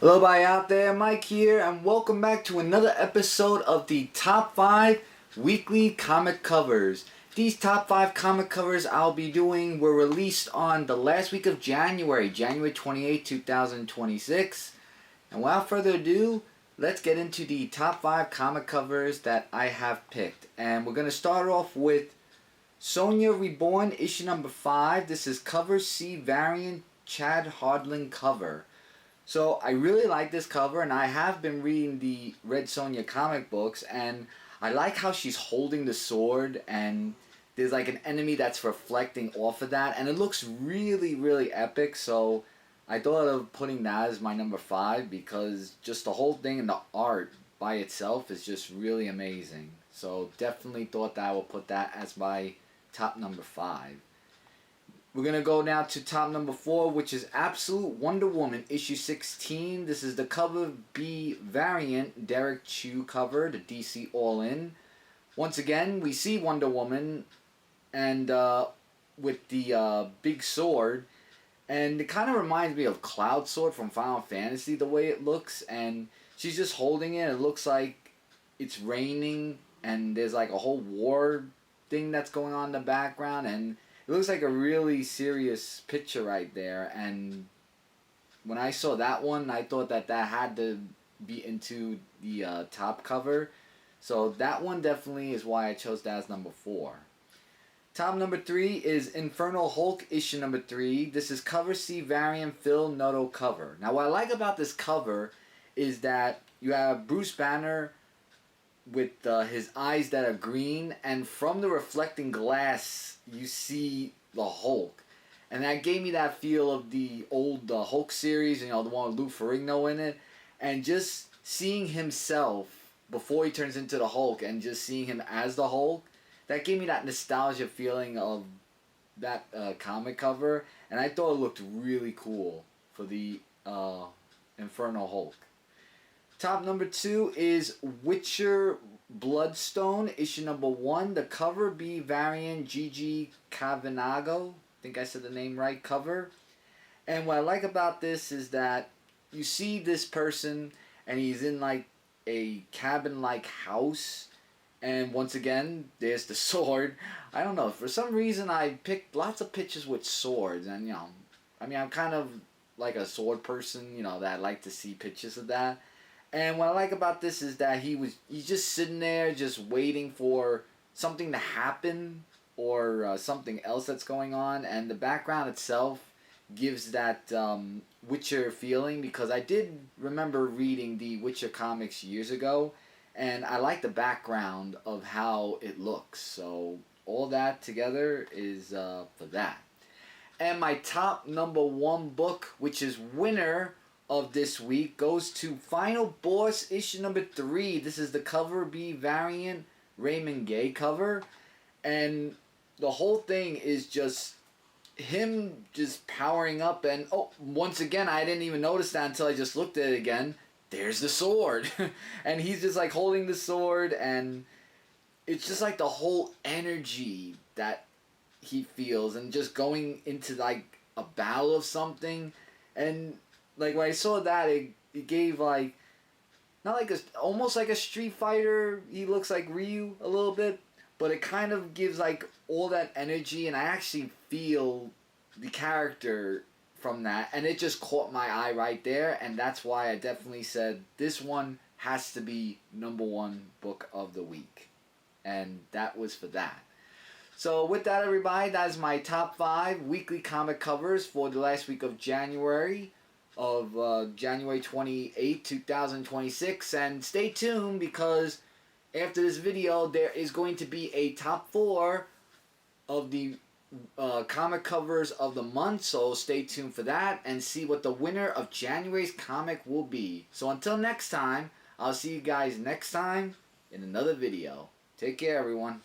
Hello, everybody out there, Mike here, and welcome back to another episode of the Top 5 Weekly Comic Covers. These top 5 comic covers I'll be doing were released on the last week of January, January 28, 2026. And without further ado, let's get into the top 5 comic covers that I have picked. And we're going to start off with Sonya Reborn, issue number 5. This is cover C variant Chad Hardling cover. So I really like this cover, and I have been reading the Red Sonja comic books, and I like how she's holding the sword, and there's like an enemy that's reflecting off of that, and it looks really, really epic. So I thought of putting that as my number 5 because just the whole thing and the art by itself is just really amazing. So definitely thought that I would put that as my top number 5. We're going to go now to top number 4, which is Absolute Wonder Woman, issue 16. This is the cover B variant, Derek Chu cover, the DC All-In. Once again, we see Wonder Woman and with the big sword. And it kind of reminds me of Cloud Sword from Final Fantasy, the way it looks. And she's just holding it. It looks like it's raining, and there's like a whole war thing that's going on in the background. And it looks like a really serious picture right there, and when I saw that one, I thought that had to be into the top cover. So that one definitely is why I chose that as number 4. Top number 3 is Infernal Hulk, issue number 3. This is cover C variant Phil Noto cover. Now what I like about this cover is that you have Bruce Banner with his eyes that are green, and from the reflecting glass you see the Hulk, and that gave me that feel of the old Hulk series, the one with Lou Ferrigno in it, and just seeing himself before he turns into the Hulk and just seeing him as the Hulk, that gave me that nostalgia feeling of that comic cover, and I thought it looked really cool for the Infernal Hulk. Top number 2 is Witcher Bloodstone, issue number 1. The cover B variant Gigi Cavanago. I think I said the name right, cover. And what I like about this is that you see this person, and he's in like a cabin-like house. And once again, there's the sword. I don't know, for some reason I picked lots of pictures with swords. And, I'm kind of like a sword person, that I like to see pictures of that. And what I like about this is that he's just sitting there just waiting for something to happen or something else that's going on. And the background itself gives that Witcher feeling, because I did remember reading the Witcher comics years ago. And I like the background of how it looks. So all that together is for that. And my top number 1 book, which is winner of this week, goes to Final Boss, issue number 3. This is the cover B variant Raymond Gay cover, and the whole thing is just him just powering up, and once again, I didn't even notice that until I just looked at it again. There's the sword. And he's just like holding the sword, and it's just like the whole energy that he feels, and just going into like a battle of something. And like when I saw that, it gave like, not like almost like a Street Fighter. He looks like Ryu a little bit, but it kind of gives like all that energy, and I actually feel the character from that, and it just caught my eye right there, and that's why I definitely said this one has to be number 1 book of the week, and that was for that. So with that, everybody, that is my top 5 weekly comic covers for the last week of January. January 28, 2026, and stay tuned, because after this video there is going to be a top 4 of the comic covers of the month, so stay tuned for that and see what the winner of January's comic will be. So until next time, I'll see you guys next time in another video. Take care, everyone.